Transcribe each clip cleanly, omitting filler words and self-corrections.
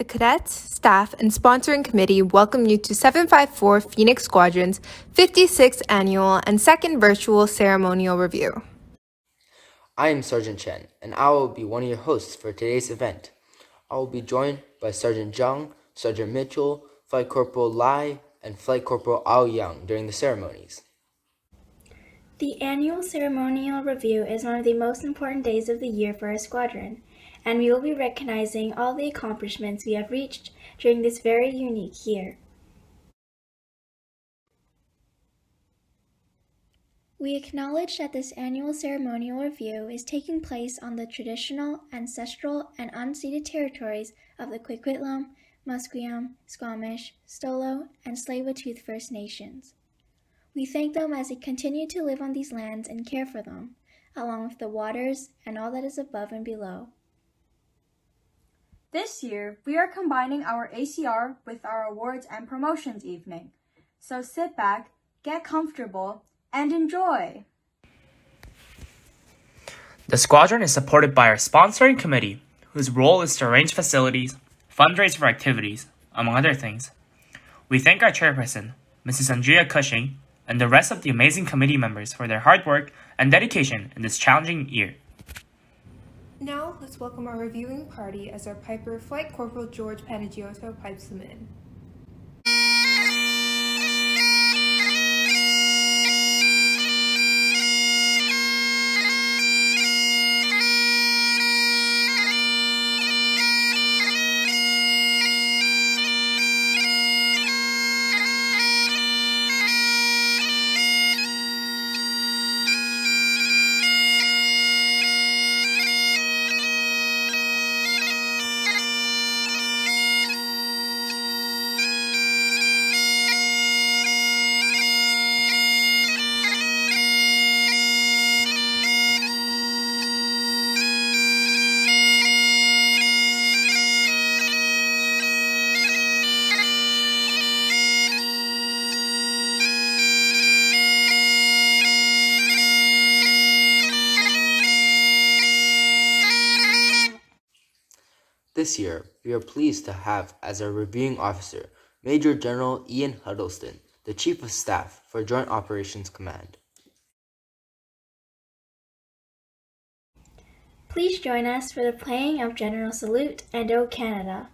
The cadets, staff, and sponsoring committee welcome you to 754 Phoenix Squadron's 56th annual and second virtual ceremonial review. I am Sergeant Chen, and I will be one of your hosts for today's event. I will be joined by Sergeant Zhang, Sergeant Mitchell, Flight Corporal Lai, and Flight Corporal Ao Yang during the ceremonies. The annual ceremonial review is one of the most important days of the year for our squadron, and we will be recognizing all the accomplishments we have reached during this very unique year. We acknowledge that this annual ceremonial review is taking place on the traditional, ancestral, and unceded territories of the Coquitlam, Musqueam, Squamish, Stolo, and Tsleil-Waututh First Nations. We thank them as they continue to live on these lands and care for them, along with the waters and all that is above and below. This year, we are combining our ACR with our awards and promotions evening. So sit back, get comfortable, and enjoy! The squadron is supported by our sponsoring committee, whose role is to arrange facilities, fundraise for activities, among other things. We thank our chairperson, Mrs. Andrea Cushing, and the rest of the amazing committee members for their hard work and dedication in this challenging year. Now, let's welcome our reviewing party as our piper, Flight Corporal George Panagiotou, pipes them in. This year, we are pleased to have as our reviewing officer Major General Ian Huddleston, the Chief of Staff for Joint Operations Command. Please join us for the playing of General Salute and O Canada.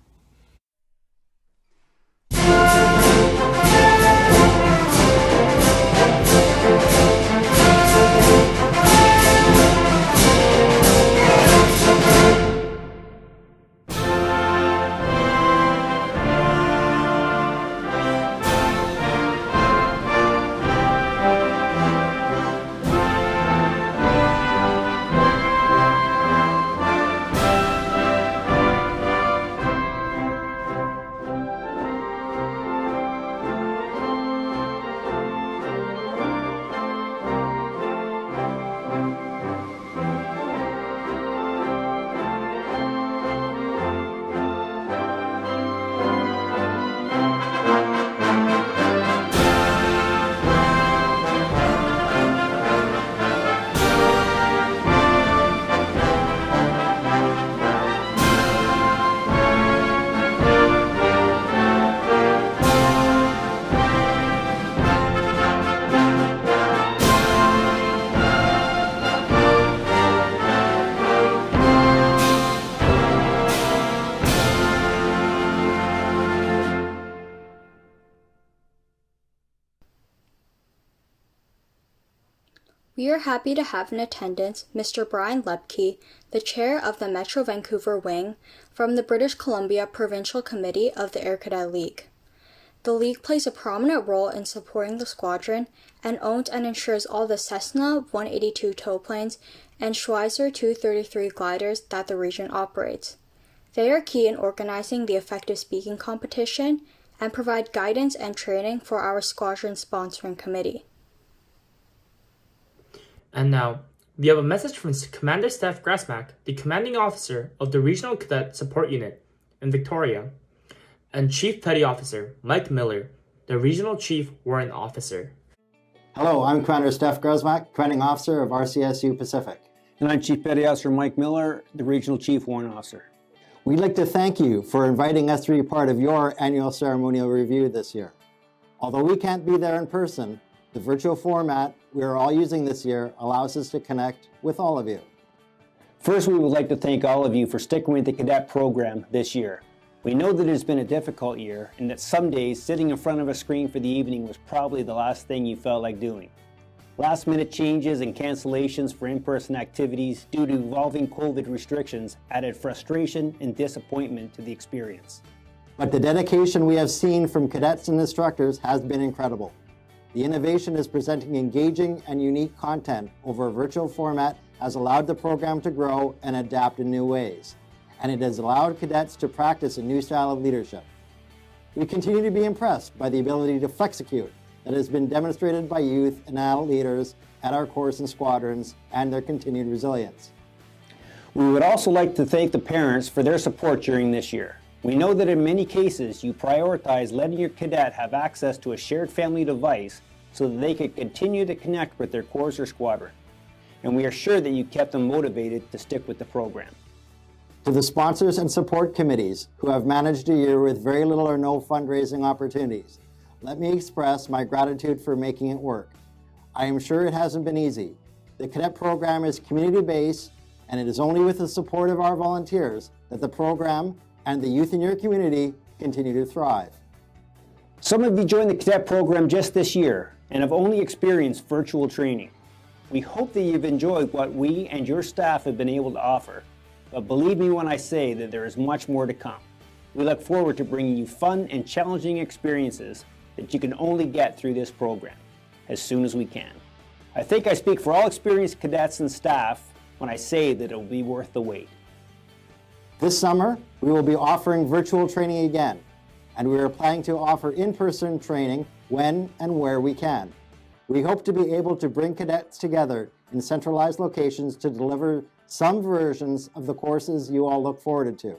We are happy to have in attendance Mr. Brian Lepke, the chair of the Metro Vancouver Wing from the British Columbia Provincial Committee of the Air Cadet League. The League plays a prominent role in supporting the squadron and owns and insures all the Cessna 182 towplanes and Schweizer 233 gliders that the region operates. They are key in organizing the effective speaking competition and provide guidance and training for our squadron sponsoring committee. And now, we have a message from Commander Steph Grasmack, the commanding officer of the Regional Cadet Support Unit in Victoria, and Chief Petty Officer Mike Miller, the Regional Chief Warrant Officer. Hello, I'm Commander Steph Grasmack, Commanding Officer of RCSU Pacific. And I'm Chief Petty Officer Mike Miller, the Regional Chief Warrant Officer. We'd like to thank you for inviting us to be part of your annual ceremonial review this year. Although we can't be there in person, the virtual format we are all using this year allows us to connect with all of you. First, we would like to thank all of you for sticking with the cadet program this year. We know that it's been a difficult year and that some days sitting in front of a screen for the evening was probably the last thing you felt like doing. Last-minute changes and cancellations for in-person activities due to evolving COVID restrictions added frustration and disappointment to the experience. But the dedication we have seen from cadets and instructors has been incredible. The innovation is presenting engaging and unique content over a virtual format has allowed the program to grow and adapt in new ways, and it has allowed cadets to practice a new style of leadership. We continue to be impressed by the ability to flexecute that has been demonstrated by youth and adult leaders at our course and squadrons and their continued resilience. We would also like to thank the parents for their support during this year. We know that in many cases you prioritize letting your cadet have access to a shared family device so that they could continue to connect with their course or squadron. And we are sure that you kept them motivated to stick with the program. To the sponsors and support committees who have managed a year with very little or no fundraising opportunities, let me express my gratitude for making it work. I am sure it hasn't been easy. The cadet program is community-based, and it is only with the support of our volunteers that the program and the youth in your community continue to thrive. Some of you joined the cadet program just this year and have only experienced virtual training. We hope that you've enjoyed what we and your staff have been able to offer, but believe me when I say that there is much more to come. We look forward to bringing you fun and challenging experiences that you can only get through this program as soon as we can. I think I speak for all experienced cadets and staff when I say that it will be worth the wait. This summer, we will be offering virtual training again, and we are planning to offer in-person training when and where we can. We hope to be able to bring cadets together in centralized locations to deliver some versions of the courses you all look forward to.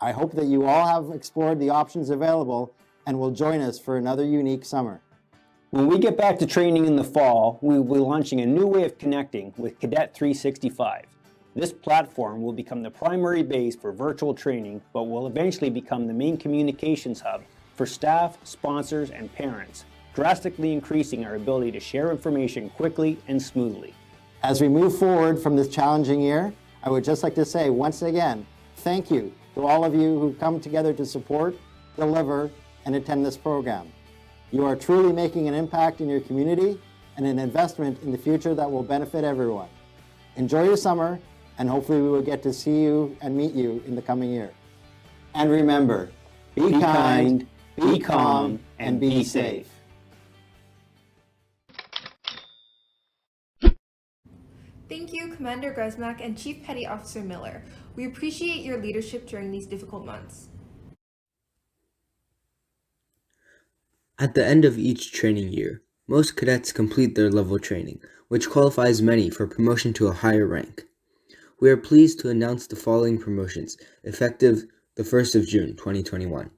I hope that you all have explored the options available and will join us for another unique summer. When we get back to training in the fall, we will be launching a new way of connecting with Cadet 365. This platform will become the primary base for virtual training, but will eventually become the main communications hub for staff, sponsors, and parents, drastically increasing our ability to share information quickly and smoothly. As we move forward from this challenging year, I would just like to say once again, thank you to all of you who come together to support, deliver, and attend this program. You are truly making an impact in your community and an investment in the future that will benefit everyone. Enjoy your summer, and hopefully we will get to see you and meet you in the coming year. And remember, be kind, be calm, and be safe. Thank you, Commander Grezmak and Chief Petty Officer Miller. We appreciate your leadership during these difficult months. At the end of each training year, most cadets complete their level training, which qualifies many for promotion to a higher rank. We are pleased to announce the following promotions, effective the 1st of June, 2021.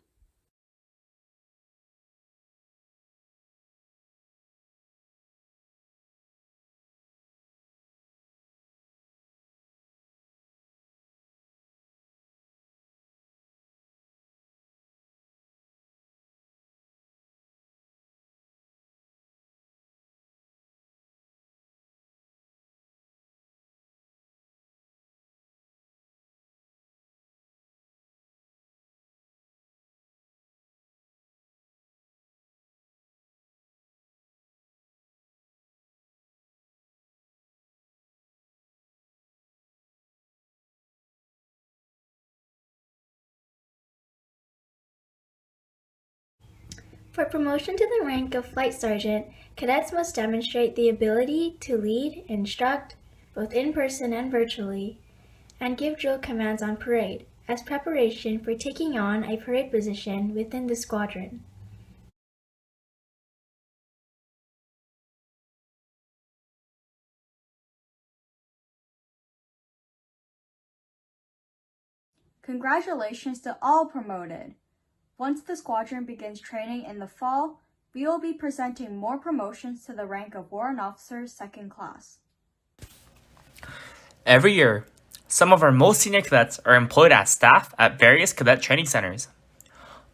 For promotion to the rank of Flight Sergeant, cadets must demonstrate the ability to lead, instruct, both in person and virtually, and give drill commands on parade, as preparation for taking on a parade position within the squadron. Congratulations to all promoted. Once the squadron begins training in the fall, we will be presenting more promotions to the rank of Warrant Officer 2nd Class. Every year, Some of our most senior cadets are employed as staff at various cadet training centers.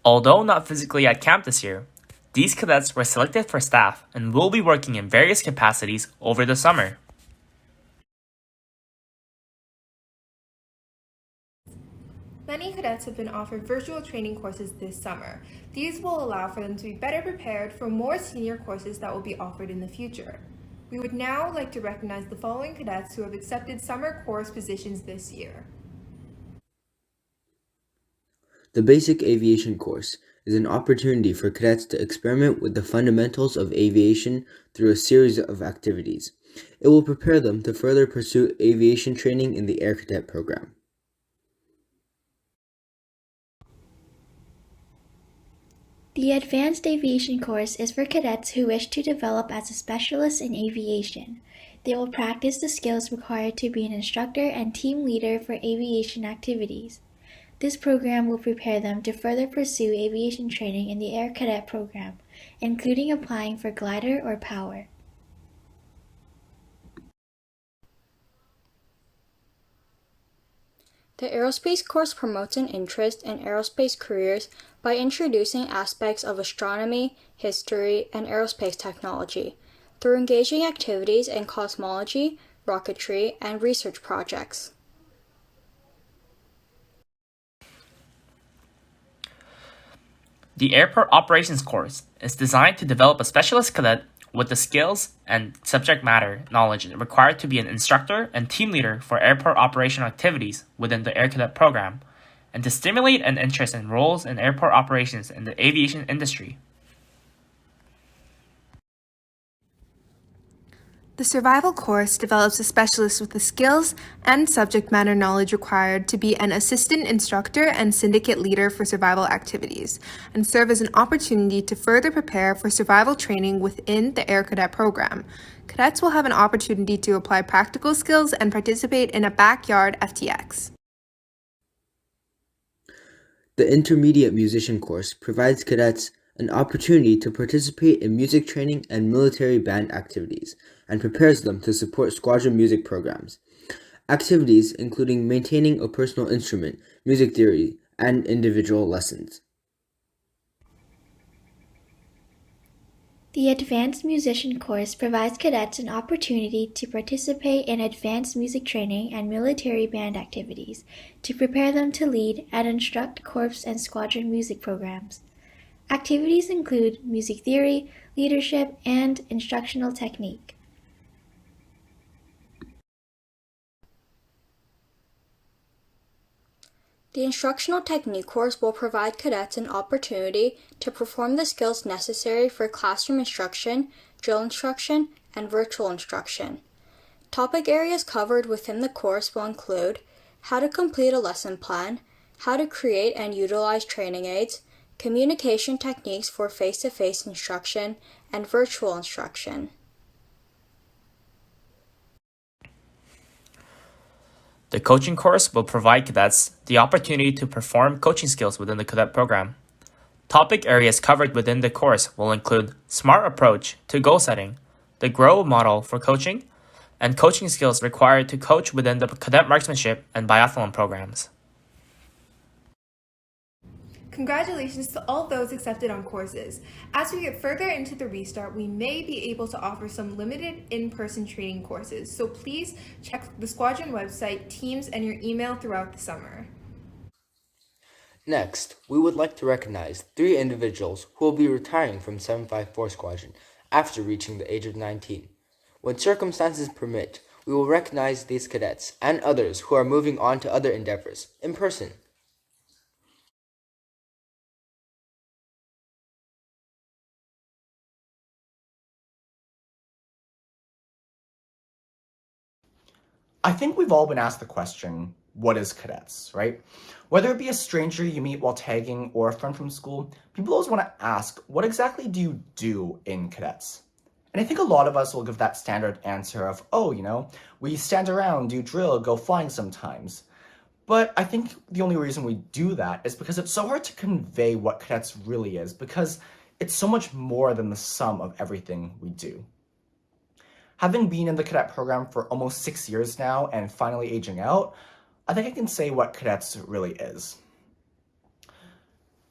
Although not physically at camp this year, these cadets were selected for staff and will be working in various capacities over the summer. Many cadets have been offered virtual training courses this summer. These will allow for them to be better prepared for more senior courses that will be offered in the future. We would now like to recognize the following cadets who have accepted summer course positions this year. The Basic Aviation course is an opportunity for cadets to experiment with the fundamentals of aviation through a series of activities. It will prepare them to further pursue aviation training in the Air Cadet program. The Advanced Aviation course is for cadets who wish to develop as a specialist in aviation. They will practice the skills required to be an instructor and team leader for aviation activities. This program will prepare them to further pursue aviation training in the Air Cadet program, including applying for glider or power. The aerospace course promotes an interest in aerospace careers by introducing aspects of astronomy, history, and aerospace technology through engaging activities in cosmology, rocketry, and research projects. The Airport Operations course is designed to develop a specialist cadet with the skills and subject matter knowledge required to be an instructor and team leader for airport operational activities within the Air Cadet program, and to stimulate an interest in roles in airport operations in the aviation industry. The Survival course develops a specialist with the skills and subject matter knowledge required to be an assistant instructor and syndicate leader for survival activities, and serve as an opportunity to further prepare for survival training within the Air Cadet program. Cadets will have an opportunity to apply practical skills and participate in a backyard FTX. The Intermediate Musician course provides cadets an opportunity to participate in music training and military band activities, and prepares them to support squadron music programs. Activities including maintaining a personal instrument, music theory, and individual lessons. The Advanced Musician course provides cadets an opportunity to participate in advanced music training and military band activities to prepare them to lead and instruct corps and squadron music programs. Activities include music theory, leadership, and instructional technique. The Instructional Technique course will provide cadets an opportunity to perform the skills necessary for classroom instruction, drill instruction, and virtual instruction. Topic areas covered within the course will include how to complete a lesson plan, how to create and utilize training aids, communication techniques for face-to-face instruction, and virtual instruction. The coaching course will provide cadets the opportunity to perform coaching skills within the cadet program. Topic areas covered within the course will include SMART approach to goal setting, the GROW model for coaching, and coaching skills required to coach within the cadet marksmanship and biathlon programs. Congratulations to all those accepted on courses. As we get further into the restart, we may be able to offer some limited in-person training courses, so please check the Squadron website, Teams, and your email throughout the summer. Next, we would like to recognize 3 individuals who will be retiring from 754 Squadron after reaching the age of 19. When circumstances permit, we will recognize these cadets and others who are moving on to other endeavors in person. I think we've all been asked the question, what is cadets, right? Whether it be a stranger you meet while tagging or a friend from school, people always want to ask, what exactly do you do in cadets? And I think a lot of us will give that standard answer of, oh, we stand around, do drill, go flying sometimes. But I think the only reason we do that is because it's so hard to convey what cadets really is, because it's so much more than the sum of everything we do. Having been in the cadet program for almost 6 years now and finally aging out, I think I can say what Cadets really is.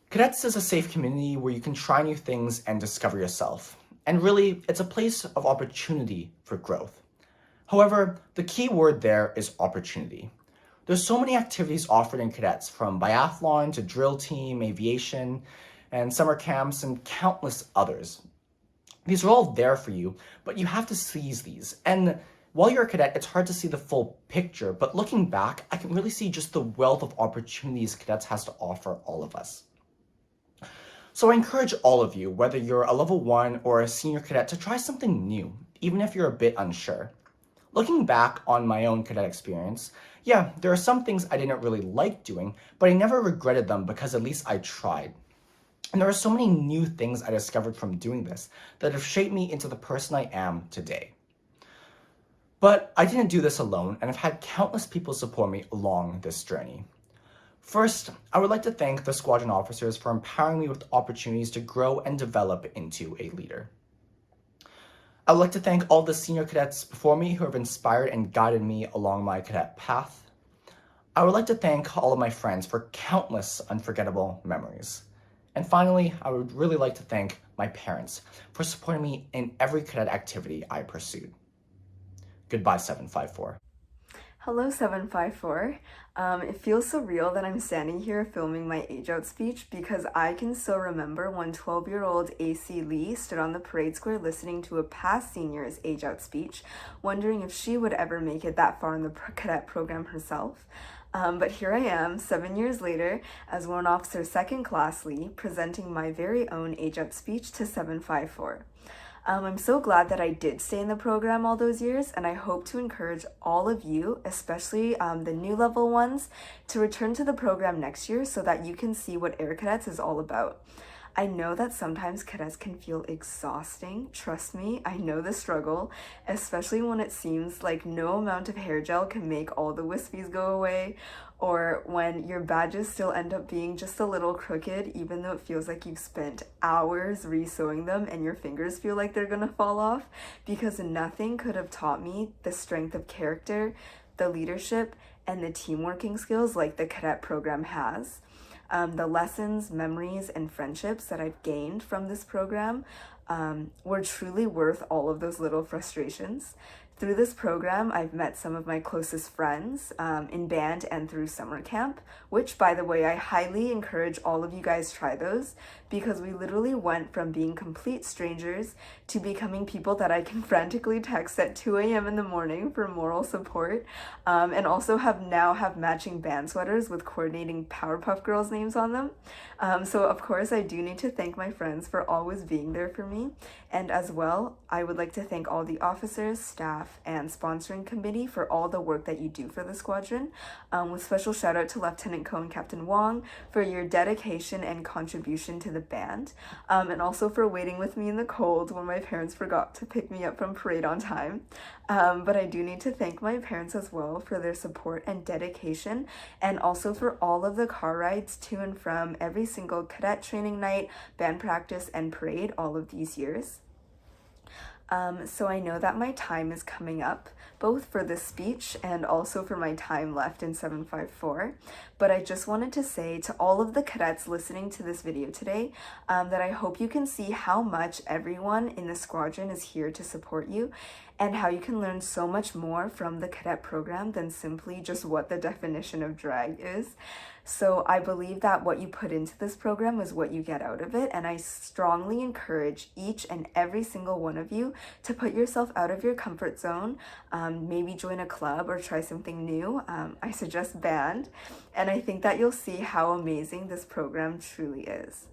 Cadets is a safe community where you can try new things and discover yourself. And really, it's a place of opportunity for growth. However, the key word there is opportunity. There's so many activities offered in Cadets, from biathlon to drill team, aviation, and summer camps, and countless others. These are all there for you, but you have to seize these. And while you're a cadet, it's hard to see the full picture, but looking back, I can really see just the wealth of opportunities Cadets has to offer all of us. So I encourage all of you, whether you're a level 1 or a senior cadet, to try something new, even if you're a bit unsure. Looking back on my own cadet experience, yeah, there are some things I didn't really like doing, but I never regretted them because at least I tried. And there are so many new things I discovered from doing this that have shaped me into the person I am today. But I didn't do this alone, and I've had countless people support me along this journey. First, I would like to thank the squadron officers for empowering me with opportunities to grow and develop into a leader. I would like to thank all the senior cadets before me who have inspired and guided me along my cadet path. I would like to thank all of my friends for countless unforgettable memories. And finally, I would really like to thank my parents for supporting me in every cadet activity I pursued. Goodbye, 754. Hello, 754. It feels surreal that I'm standing here filming my age-out speech because I can still remember when 12-year-old AC Lee stood on the parade square listening to a past senior's age-out speech, wondering if she would ever make it that far in the cadet program herself. But here I am, 7 years later, as Warrant Officer 2nd Class Lee, presenting my very own age-out speech to 754. I'm so glad that I did stay in the program all those years, and I hope to encourage all of you, especially the new level ones, to return to the program next year so that you can see what Air Cadets is all about. I know that sometimes cadets can feel exhausting. Trust me, I know the struggle, especially when it seems like no amount of hair gel can make all the wispies go away, or when your badges still end up being just a little crooked, even though it feels like you've spent hours re-sewing them and your fingers feel like they're gonna fall off, because nothing could have taught me the strength of character, the leadership, and the team working skills like the cadet program has. The lessons, memories, and friendships that I've gained from this program were truly worth all of those little frustrations. Through this program, I've met some of my closest friends in band and through summer camp, which, by the way, I highly encourage all of you guys try those, because we literally went from being complete strangers to becoming people that I can frantically text at 2 a.m. in the morning for moral support, and also have matching band sweaters with coordinating Powerpuff Girls names on them. So of course I do need to thank my friends for always being there for me, and as well, I would like to thank all the officers, staff, and sponsoring committee for all the work that you do for the squadron, with special shout out to Lieutenant Ko and Captain Wong for your dedication and contribution to the band, and also for waiting with me in the cold when my parents forgot to pick me up from parade on time. But I do need to thank my parents as well for their support and dedication, and also for all of the car rides to and from every single cadet training night, band practice, and parade all of these years. So I know that my time is coming up, both for this speech and also for my time left in 754, but I just wanted to say to all of the cadets listening to this video today that I hope you can see how much everyone in the squadron is here to support you, and how you can learn so much more from the cadet program than simply just what the definition of drag is. So I believe that what you put into this program is what you get out of it, and I strongly encourage each and every single one of you to put yourself out of your comfort zone, maybe join a club or try something new. I suggest band, and I think that you'll see how amazing this program truly is.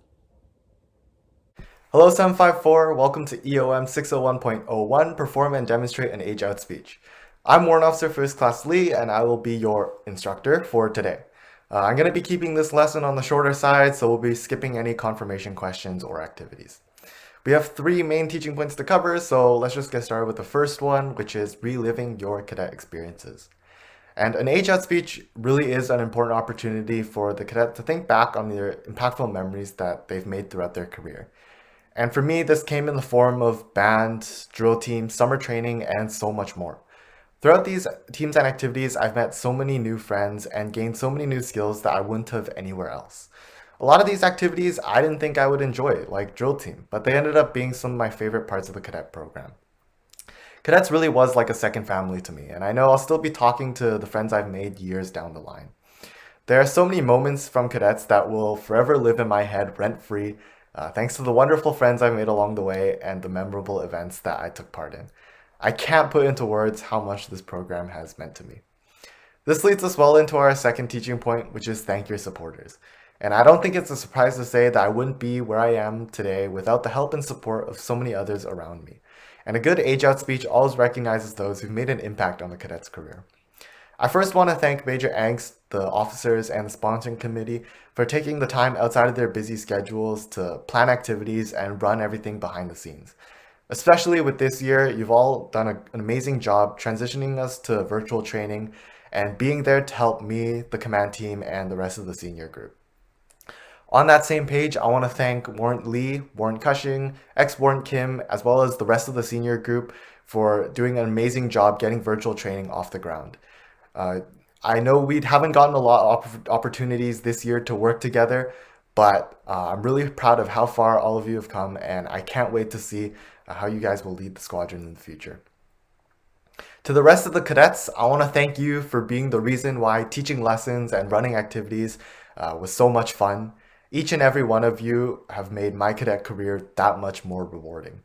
Hello 754, welcome to EOM 601.01, Perform and Demonstrate an Age Out Speech. I'm Warrant Officer 1st Class Lee, and I will be your instructor for today. I'm going to be keeping this lesson on the shorter side, so we'll be skipping any confirmation questions or activities. We have 3 main teaching points to cover, so let's just get started with the first one, which is reliving your cadet experiences. And an age out speech really is an important opportunity for the cadet to think back on their impactful memories that they've made throughout their career. And for me, this came in the form of band, drill team, summer training, and so much more. Throughout these teams and activities, I've met so many new friends and gained so many new skills that I wouldn't have anywhere else. A lot of these activities I didn't think I would enjoy, like drill team, but they ended up being some of my favorite parts of the cadet program. Cadets really was like a second family to me, and I know I'll still be talking to the friends I've made years down the line. There are so many moments from cadets that will forever live in my head rent free, thanks to the wonderful friends I've made along the way and the memorable events that I took part in. I can't put into words how much this program has meant to me. This leads us well into our second teaching point, which is thank your supporters. And I don't think it's a surprise to say that I wouldn't be where I am today without the help and support of so many others around me. And a good age out speech always recognizes those who've made an impact on the cadet's career. I first want to thank Major Angst, the officers, and the sponsoring committee for taking the time outside of their busy schedules to plan activities and run everything behind the scenes. Especially with this year, you've all done an amazing job transitioning us to virtual training and being there to help me, the command team, and the rest of the senior group. On that same page, I want to thank Warrant Lee, Warrant Cushing, ex-Warrant Kim, as well as the rest of the senior group for doing an amazing job getting virtual training off the ground. I know we haven't gotten a lot of opportunities this year to work together, but I'm really proud of how far all of you have come, and I can't wait to see how you guys will lead the squadron in the future. To the rest of the cadets, I want to thank you for being the reason why teaching lessons and running activities was so much fun. Each and every one of you have made my cadet career that much more rewarding.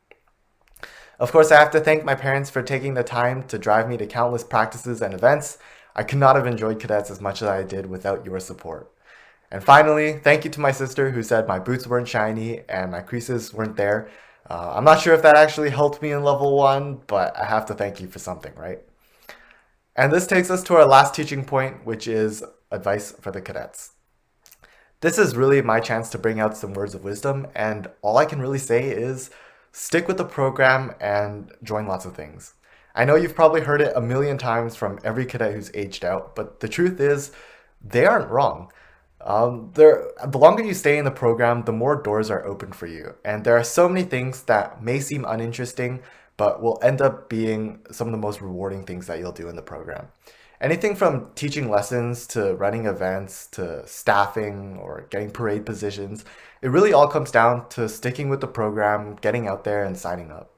Of course, I have to thank my parents for taking the time to drive me to countless practices and events. I could not have enjoyed cadets as much as I did without your support. And finally, thank you to my sister who said my boots weren't shiny and my creases weren't there. I'm not sure if that actually helped me in level 1, but I have to thank you for something, right? And this takes us to our last teaching point, which is advice for the cadets. This is really my chance to bring out some words of wisdom, and all I can really say is stick with the program and join lots of things. I know you've probably heard it a million times from every cadet who's aged out, but the truth is, they aren't wrong. The longer you stay in the program, the more doors are open for you. And there are so many things that may seem uninteresting, but will end up being some of the most rewarding things that you'll do in the program. Anything from teaching lessons to running events to staffing or getting parade positions, it really all comes down to sticking with the program, getting out there and signing up.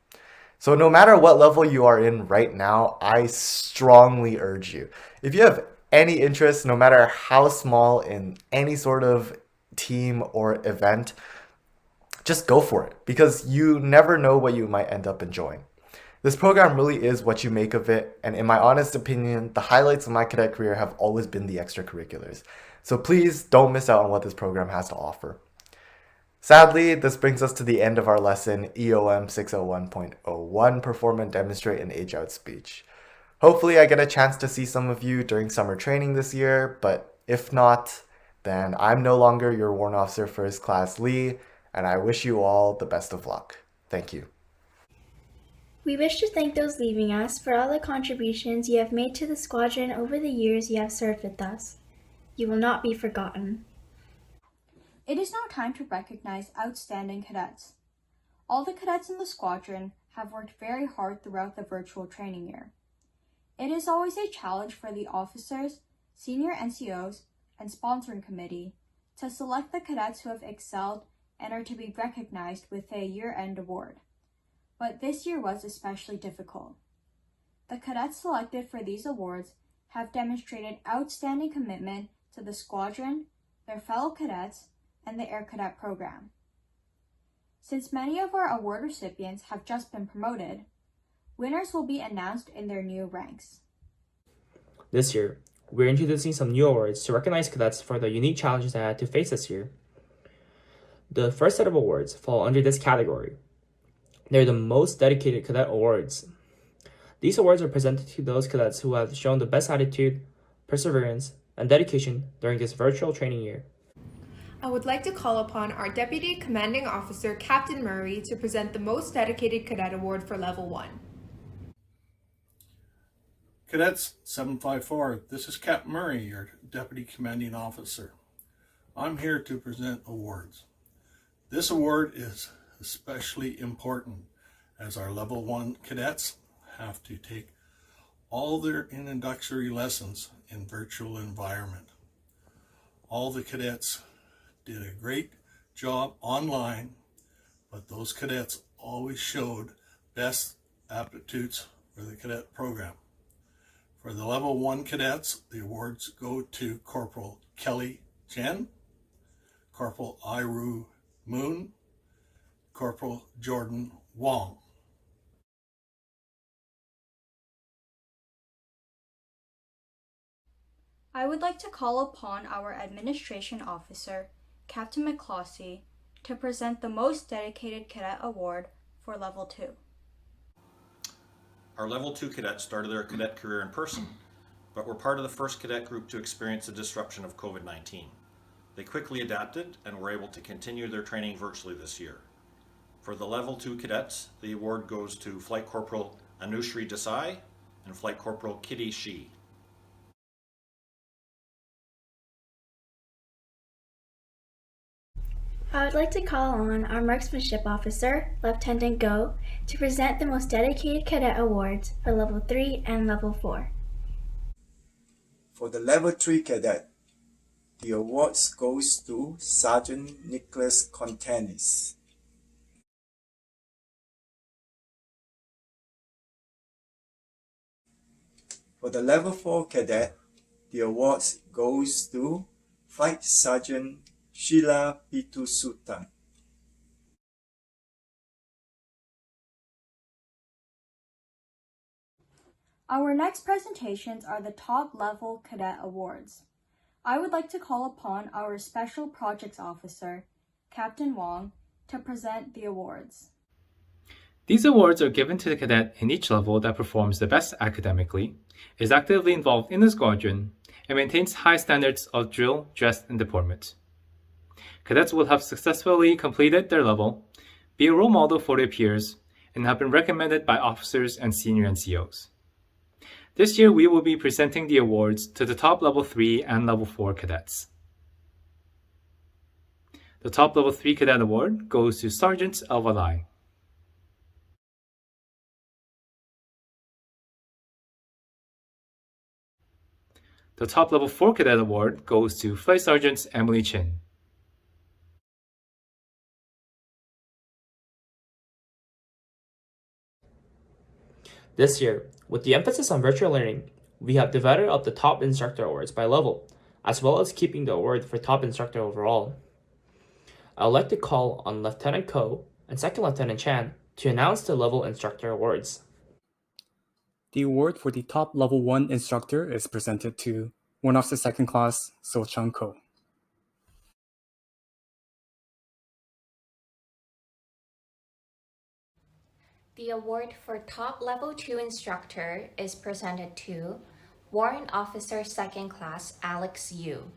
So no matter what level you are in right now, I strongly urge you. If you have any interest, no matter how small, in any sort of team or event, just go for it because you never know what you might end up enjoying. This program really is what you make of it, and in my honest opinion, the highlights of my cadet career have always been the extracurriculars. So please don't miss out on what this program has to offer. Sadly, this brings us to the end of our lesson, EOM 601.01, Perform and Demonstrate an Age-Out Speech. Hopefully I get a chance to see some of you during summer training this year, but if not, then I'm no longer your Warrant Officer First Class Lee, and I wish you all the best of luck. Thank you. We wish to thank those leaving us for all the contributions you have made to the squadron over the years you have served with us. You will not be forgotten. It is now time to recognize outstanding cadets. All the cadets in the squadron have worked very hard throughout the virtual training year. It is always a challenge for the officers, senior NCOs, and sponsoring committee to select the cadets who have excelled and are to be recognized with a year-end award. But this year was especially difficult. The cadets selected for these awards have demonstrated outstanding commitment to the squadron, their fellow cadets, and the Air Cadet program. Since many of our award recipients have just been promoted, winners will be announced in their new ranks. This year, we're introducing some new awards to recognize cadets for the unique challenges they had to face this year. The first set of awards fall under this category. They're the Most Dedicated Cadet Awards. These awards are presented to those cadets who have shown the best attitude, perseverance, and dedication during this virtual training year. I would like to call upon our Deputy Commanding Officer, Captain Murray, to present the Most Dedicated Cadet Award for Level 1. Cadets 754, this is Captain Murray, your Deputy Commanding Officer. I'm here to present awards. This award is especially important as our Level 1 cadets have to take all their introductory lessons in virtual environment. All the cadets did a great job online, but those cadets always showed best aptitudes for the cadet program. For the level 1 cadets, the awards go to Corporal Kelly Chen, Corporal Iru Moon, Corporal Jordan Wong. I would like to call upon our Administration Officer, Captain McCloskey, to present the Most Dedicated Cadet Award for Level 2. Our Level 2 cadets started their cadet career in person, but were part of the first cadet group to experience the disruption of COVID-19. They quickly adapted and were able to continue their training virtually this year. For the Level 2 cadets, the award goes to Flight Corporal Anushri Desai and Flight Corporal Kitty Shi. I would like to call on our Marksmanship Officer, Lieutenant Go, to present the Most Dedicated Cadet Awards for Level 3 and Level 4. For the Level 3 cadet, the awards goes to Sergeant Nicholas Contanis. For the Level 4 cadet, the awards goes to Flight Sergeant Sheila Pitusutan. Our next presentations are the top level cadet awards. I would like to call upon our Special Projects Officer, Captain Wong, to present the awards. These awards are given to the cadet in each level that performs the best academically, is actively involved in the squadron, and maintains high standards of drill, dress, and deployment. Cadets will have successfully completed their level, be a role model for their peers, and have been recommended by officers and senior NCOs. This year, we will be presenting the awards to the top Level 3 and Level 4 cadets. The top Level 3 cadet award goes to Sergeant Elvalai. The top Level 4 cadet award goes to Flight Sergeant Emily Chin. This year, with the emphasis on virtual learning, we have divided up the top instructor awards by level, as well as keeping the award for top instructor overall. I would like to call on Lieutenant Ko and Second Lieutenant Chan to announce the level instructor awards. The award for the top Level 1 instructor is presented to Warrant Officer Second Class So Chung Ko. The award for top Level 2 instructor is presented to Warrant Officer Second Class Alex Yu.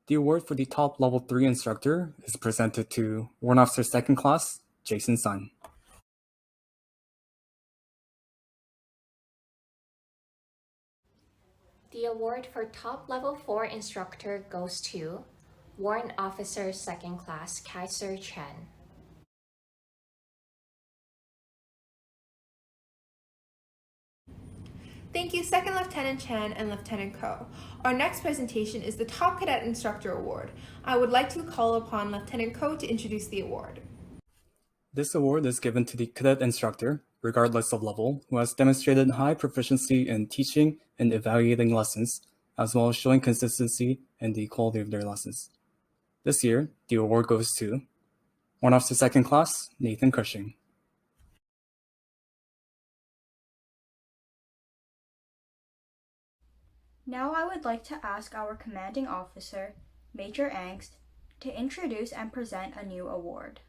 The award for the top Level 3 instructor is presented to Warrant Officer Second Class Jason Sun. The award for top Level 4 instructor goes to Warrant Officer Second Class Kaiser Chen. Thank you, Second Lieutenant Chan and Lieutenant Ko. Our next presentation is the Top Cadet Instructor Award. I would like to call upon Lieutenant Ko to introduce the award. This award is given to the cadet instructor, regardless of level, who has demonstrated high proficiency in teaching and evaluating lessons, as well as showing consistency in the quality of their lessons. This year, the award goes to Warrant Officer Second Class Nathan Cushing. Now I would like to ask our commanding officer, Major Angst, to introduce and present a new award.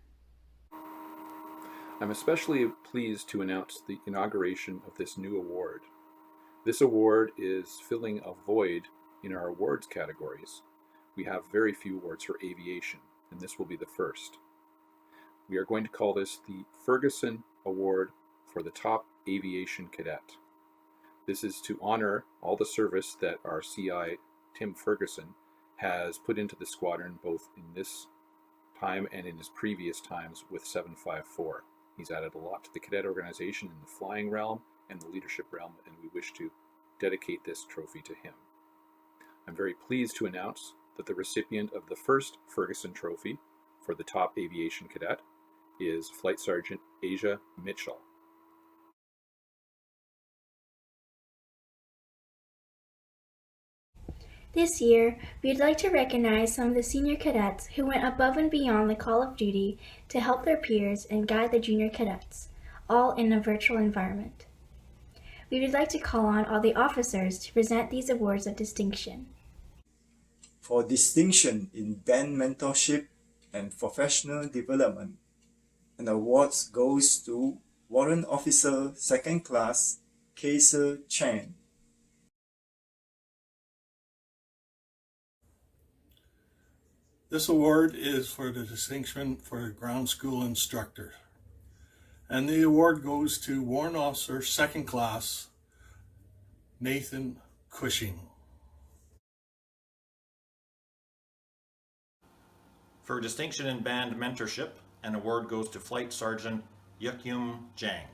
I'm especially pleased to announce the inauguration of this new award. This award is filling a void in our awards categories. We have very few awards for aviation, and this will be the first. We are going to call this the Ferguson Award for the Top Aviation Cadet. This is to honor all the service that our CI, Tim Ferguson, has put into the squadron, both in this time and in his previous times with 754. He's added a lot to the cadet organization in the flying realm and the leadership realm, and we wish to dedicate this trophy to him. I'm very pleased to announce that the recipient of the first Ferguson Trophy for the top aviation cadet is Flight Sergeant Asia Mitchell. This year, we'd like to recognize some of the senior cadets who went above and beyond the call of duty to help their peers and guide the junior cadets, all in a virtual environment. We would like to call on all the officers to present these awards of distinction. For distinction in band mentorship and professional development, an award goes to Warrant Officer 2nd Class Kaiser Chan. This award is for the distinction for a ground school instructor. And the award goes to Warrant Officer 2nd Class Nathan Cushing. For distinction in band mentorship, an award goes to Flight Sergeant Yukyum Jang.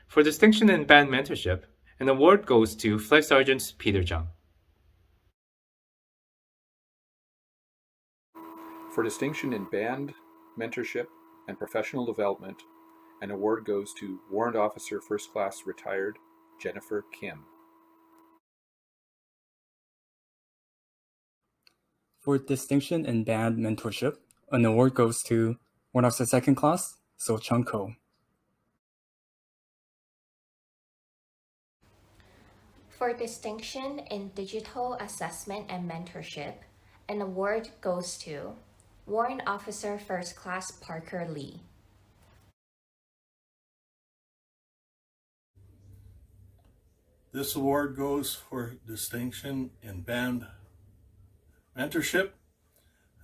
For distinction in band mentorship, an award goes to Flight Sergeant Peter Zhang. For distinction in band mentorship and professional development, an award goes to Warrant Officer 1st Class Retired Jennifer Kim. For distinction in band mentorship, an award goes to Warrant Officer 2nd Class So Chung Ko. For distinction in digital assessment and mentorship, an award goes to Warrant Officer 1st Class Parker Lee. This award goes for distinction in band mentorship,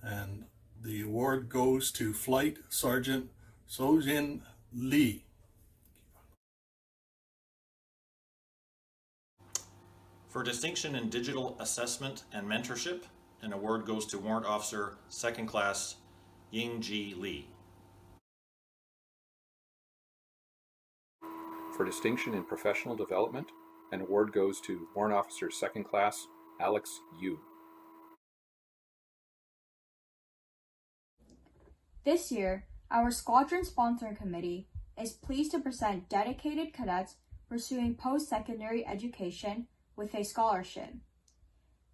and the award goes to Flight Sergeant Sojin Lee. For distinction in digital assessment and mentorship, an award goes to Warrant Officer 2nd Class Yingji Lee. For distinction in professional development, an award goes to Warrant Officer 2nd Class Alex Yu. This year, our Squadron Sponsoring Committee is pleased to present dedicated cadets pursuing post-secondary education with a scholarship.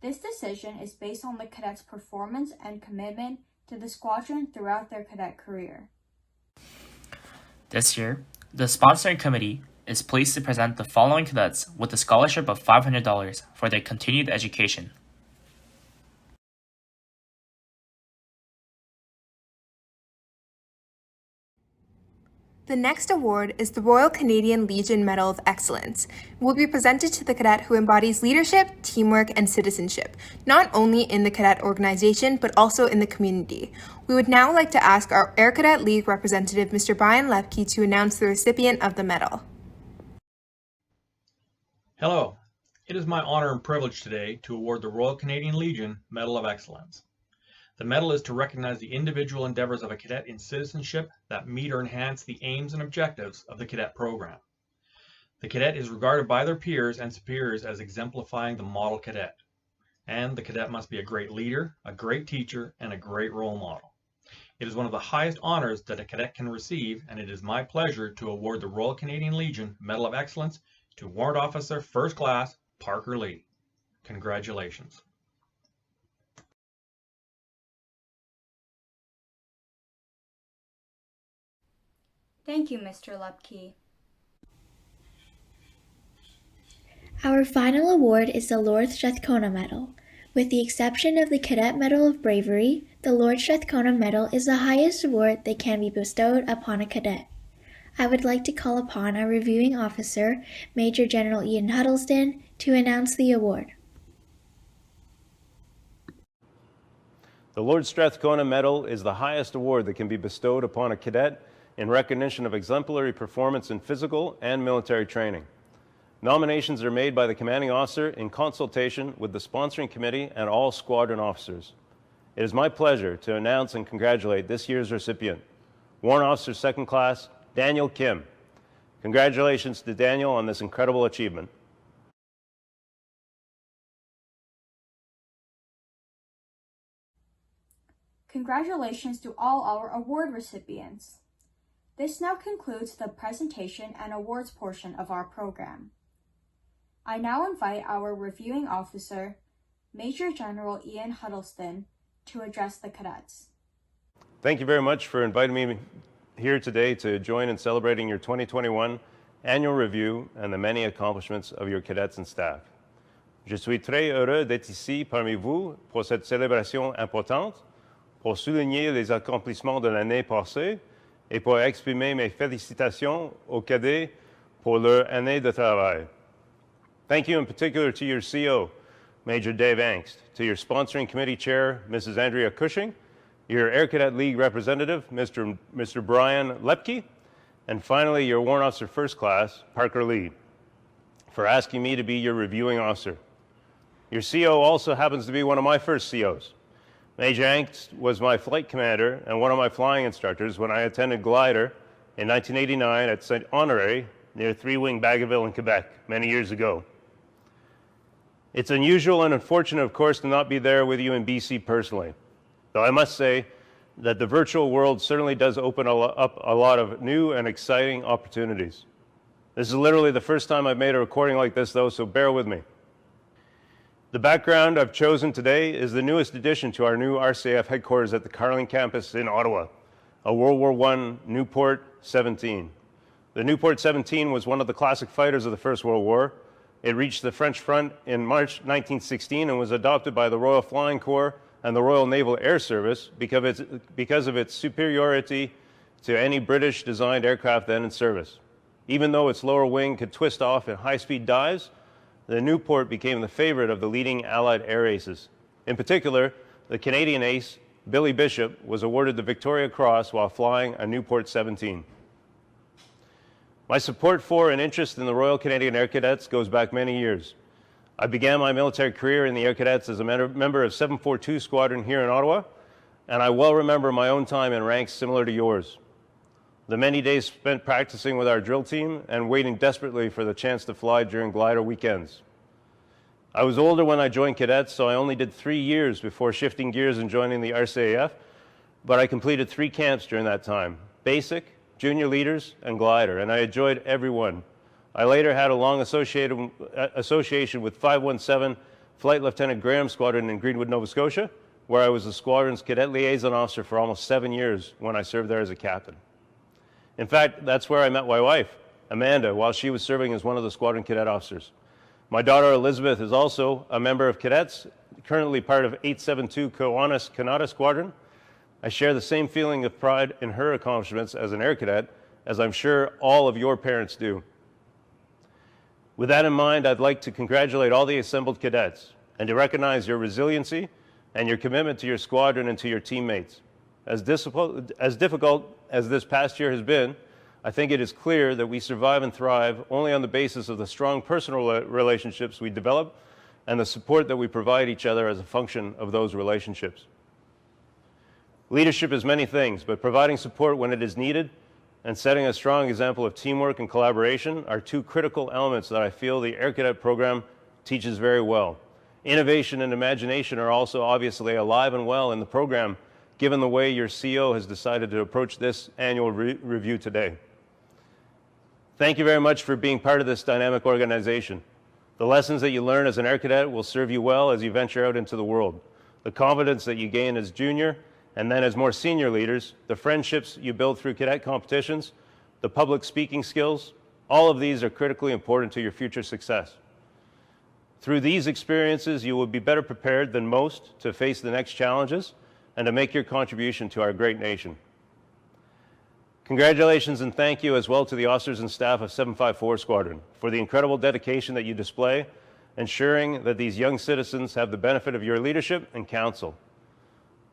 This decision is based on the cadets' performance and commitment to the squadron throughout their cadet career. This year, the sponsoring committee is pleased to present the following cadets with a scholarship of $500 for their continued education. The next award is the Royal Canadian Legion Medal of Excellence. It will be presented to the cadet who embodies leadership, teamwork, and citizenship, not only in the cadet organization, but also in the community. We would now like to ask our Air Cadet League representative, Mr. Brian Lepke, to announce the recipient of the medal. Hello. It is my honor and privilege today to award the Royal Canadian Legion Medal of Excellence. The medal is to recognize the individual endeavors of a cadet in citizenship that meet or enhance the aims and objectives of the cadet program. The cadet is regarded by their peers and superiors as exemplifying the model cadet. And the cadet must be a great leader, a great teacher, and a great role model. It is one of the highest honors that a cadet can receive, and it is my pleasure to award the Royal Canadian Legion Medal of Excellence to Warrant Officer 1st Class Parker Lee. Congratulations. Thank you, Mr. Lepke. Our final award is the Lord Strathcona Medal. With the exception of the Cadet Medal of Bravery, the Lord Strathcona Medal is the highest award that can be bestowed upon a cadet. I would like to call upon our reviewing officer, Major General Ian Huddleston, to announce the award. The Lord Strathcona Medal is the highest award that can be bestowed upon a cadet in recognition of exemplary performance in physical and military training. Nominations are made by the commanding officer in consultation with the sponsoring committee and all squadron officers. It is my pleasure to announce and congratulate this year's recipient, Warrant Officer Second Class Daniel Kim. Congratulations to Daniel on this incredible achievement. Congratulations to all our award recipients. This now concludes the presentation and awards portion of our program. I now invite our reviewing officer, Major General Ian Huddleston, to address the cadets. Thank you very much for inviting me here today to join in celebrating your 2021 annual review and the many accomplishments of your cadets and staff. Je suis très heureux d'être ici parmi vous pour cette célébration importante, pour souligner les accomplissements de l'année passée et pour exprimer mes félicitations aux cadets pour leur année de travail. Thank you in particular to your CO, Major Dave Angst, to your sponsoring committee chair, Mrs. Andrea Cushing, your Air Cadet League representative, Mr. Brian Lepke, and finally your Warrant Officer First Class, Parker Lee, for asking me to be your reviewing officer. Your CO also happens to be one of my first COs. Major Angst was my flight commander and one of my flying instructors when I attended glider in 1989 at St. Honoré near Three-Wing Bagotville in Quebec many years ago. It's unusual and unfortunate, of course, to not be there with you in BC personally, though I must say that the virtual world certainly does open up a lot of new and exciting opportunities. This is literally the first time I've made a recording like this, though, so bear with me. The background I've chosen today is the newest addition to our new RCAF headquarters at the Carling campus in Ottawa, a World War I Newport 17. The Newport 17 was one of the classic fighters of the First World War. It reached the French front in March 1916 and was adopted by the Royal Flying Corps and the Royal Naval Air Service because of its superiority to any British-designed aircraft then in service. Even though its lower wing could twist off in high-speed dives, the Newport became the favorite of the leading Allied air aces. In particular, the Canadian ace, Billy Bishop, was awarded the Victoria Cross while flying a Newport 17. My support for and interest in the Royal Canadian Air Cadets goes back many years. I began my military career in the Air Cadets as a member of 742 Squadron here in Ottawa, and I well remember my own time in ranks similar to yours. The many days spent practicing with our drill team and waiting desperately for the chance to fly during glider weekends. I was older when I joined cadets, so I only did 3 years before shifting gears and joining the RCAF, but I completed 3 camps during that time: basic, junior leaders, and glider, and I enjoyed every one. I later had a long association with 517 Flight Lieutenant Graham Squadron in Greenwood, Nova Scotia, where I was the squadron's cadet liaison officer for almost 7 years when I served there as a captain. In fact, that's where I met my wife, Amanda, while she was serving as one of the squadron cadet officers. My daughter Elizabeth is also a member of cadets, currently part of 872 Kiwanis Kanata Squadron. I share the same feeling of pride in her accomplishments as an air cadet, as I'm sure all of your parents do. With that in mind, I'd like to congratulate all the assembled cadets and to recognize your resiliency and your commitment to your squadron and to your teammates. As difficult as this past year has been, I think it is clear that we survive and thrive only on the basis of the strong personal relationships we develop and the support that we provide each other as a function of those relationships. Leadership is many things, but providing support when it is needed and setting a strong example of teamwork and collaboration are 2 critical elements that I feel the Air Cadet program teaches very well. Innovation and imagination are also obviously alive and well in the program, given the way your CO has decided to approach this annual review today. Thank you very much for being part of this dynamic organization. The lessons that you learn as an Air Cadet will serve you well as you venture out into the world. The confidence that you gain as junior and then as more senior leaders, the friendships you build through cadet competitions, the public speaking skills, all of these are critically important to your future success. Through these experiences, you will be better prepared than most to face the next challenges and to make your contribution to our great nation. Congratulations and thank you as well to the officers and staff of 754 Squadron for the incredible dedication that you display, ensuring that these young citizens have the benefit of your leadership and counsel.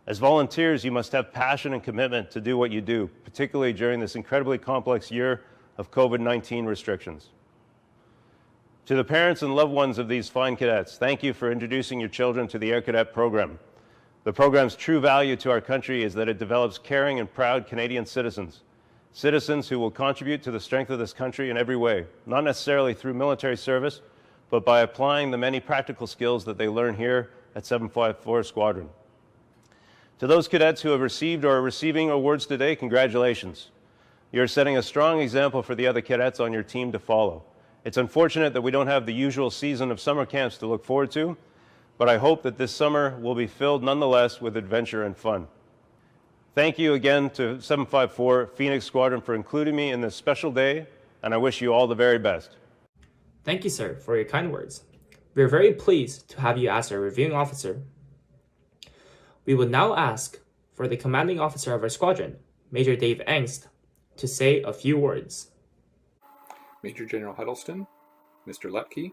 As volunteers, you must have passion and commitment to do what you do, particularly during this incredibly complex year of COVID-19 restrictions. To the parents and loved ones of these fine cadets, thank you for introducing your children to the Air Cadet program. The program's true value to our country is that it develops caring and proud Canadian citizens, citizens who will contribute to the strength of this country in every way, not necessarily through military service, but by applying the many practical skills that they learn here at 754 Squadron. To those cadets who have received or are receiving awards today, congratulations. You're setting a strong example for the other cadets on your team to follow. It's unfortunate that we don't have the usual season of summer camps to look forward to, but I hope that this summer will be filled nonetheless with adventure and fun. Thank you again to 754 Phoenix Squadron for including me in this special day, and I wish you all the very best. Thank you, sir, for your kind words. We are very pleased to have you as our reviewing officer. We will now ask for the commanding officer of our squadron, Major Dave Engst, to say a few words. Major General Huddleston, Mr. Lepke,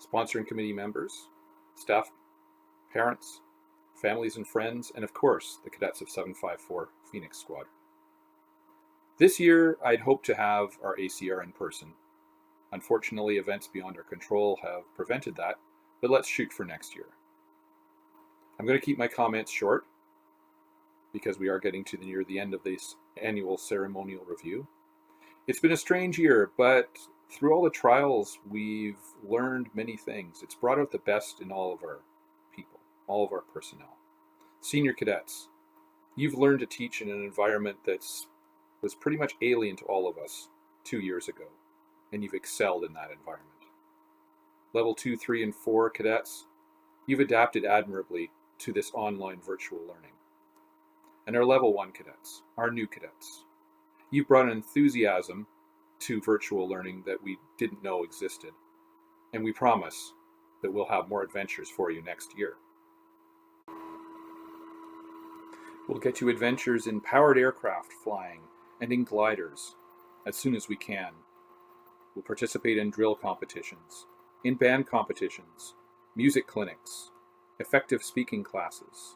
sponsoring committee members, staff, parents, families and friends, and of course, the cadets of 754 Phoenix Squadron. This year, I'd hoped to have our ACR in person. Unfortunately, events beyond our control have prevented that, but let's shoot for next year. I'm going to keep my comments short because we are getting to near the end of this annual ceremonial review. It's been a strange year, but through all the trials, we've learned many things. It's brought out the best in all of our people, all of our personnel. Senior cadets, you've learned to teach in an environment that was pretty much alien to all of us 2 years ago, and you've excelled in that environment. Level 2, 3, and 4 cadets, you've adapted admirably to this online virtual learning. And our Level 1 cadets, our new cadets, you've brought an enthusiasm to virtual learning that we didn't know existed, and we promise that we'll have more adventures for you next year. We'll get you adventures in powered aircraft flying and in gliders as soon as we can. We'll participate in drill competitions, in band competitions, music clinics, effective speaking classes.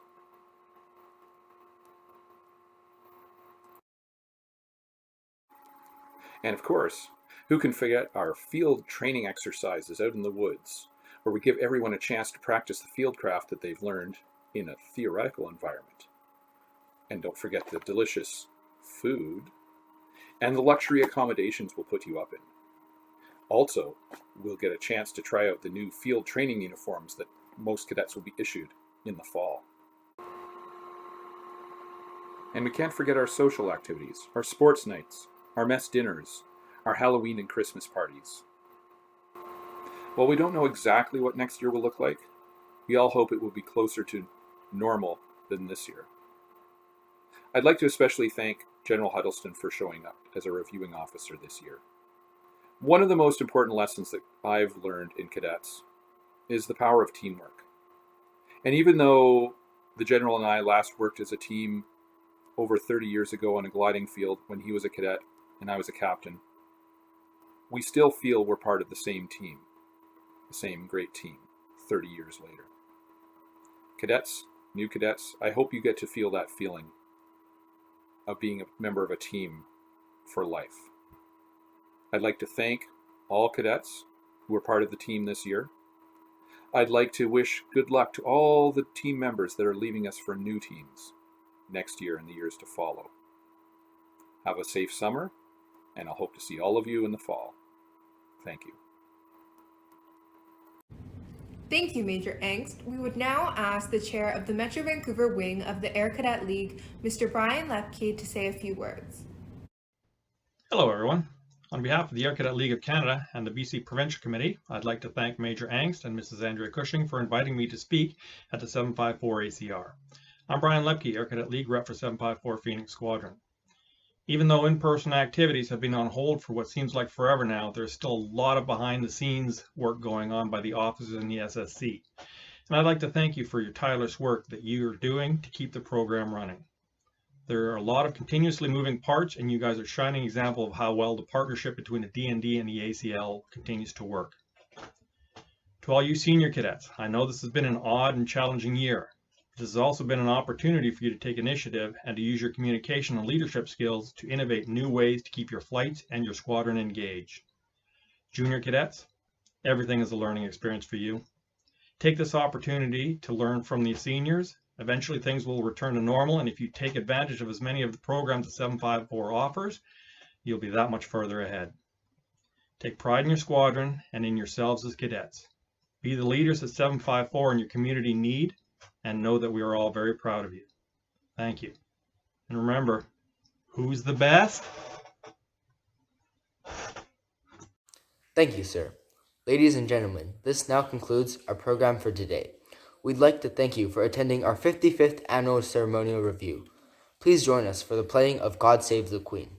And of course, who can forget our field training exercises out in the woods, where we give everyone a chance to practice the field craft that they've learned in a theoretical environment. And don't forget the delicious food and the luxury accommodations we'll put you up in. Also, we'll get a chance to try out the new field training uniforms that most cadets will be issued in the fall. And we can't forget our social activities, our sports nights, our mess dinners, our Halloween and Christmas parties. While we don't know exactly what next year will look like, we all hope it will be closer to normal than this year. I'd like to especially thank General Huddleston for showing up as a reviewing officer this year. One of the most important lessons that I've learned in cadets is the power of teamwork. And even though the General and I last worked as a team over 30 years ago on a gliding field when he was a cadet and I was a captain, we still feel we're part of the same team, the same great team 30 years later. Cadets, new cadets, I hope you get to feel that feeling of being a member of a team for life. I'd like to thank all cadets who are part of the team this year. I'd like to wish good luck to all the team members that are leaving us for new teams next year and the years to follow. Have a safe summer, and I'll hope to see all of you in the fall. Thank you. Thank you, Major Engst. We would now ask the chair of the Metro Vancouver wing of the Air Cadet League, Mr. Brian Lepke, to say a few words. Hello, everyone. On behalf of the Air Cadet League of Canada and the BC Provincial Committee, I'd like to thank Major Engst and Mrs. Andrea Cushing for inviting me to speak at the 754 ACR. I'm Brian Lepke, Air Cadet League rep for 754 Phoenix Squadron. Even though in-person activities have been on hold for what seems like forever now, there's still a lot of behind-the-scenes work going on by the officers in the SSC. And I'd like to thank you for your tireless work that you're doing to keep the program running. There are a lot of continuously moving parts, and you guys are a shining example of how well the partnership between the DND and the ACL continues to work. To all you senior cadets, I know this has been an odd and challenging year. This has also been an opportunity for you to take initiative and to use your communication and leadership skills to innovate new ways to keep your flights and your squadron engaged. Junior cadets, Everything is a learning experience for you. Take this opportunity to learn from the seniors. Eventually things will return to normal, and if you take advantage of as many of the programs that 754 offers, you'll be that much further ahead. Take pride in your squadron and in yourselves as cadets. Be the leaders that 754 and your community need, and know that we are all very proud of you. Thank you. And remember, who's the best? Thank you, sir. Ladies and gentlemen, this now concludes our program for today. We'd like to thank you for attending our 55th Annual Ceremonial Review. Please join us for the playing of God Save the Queen.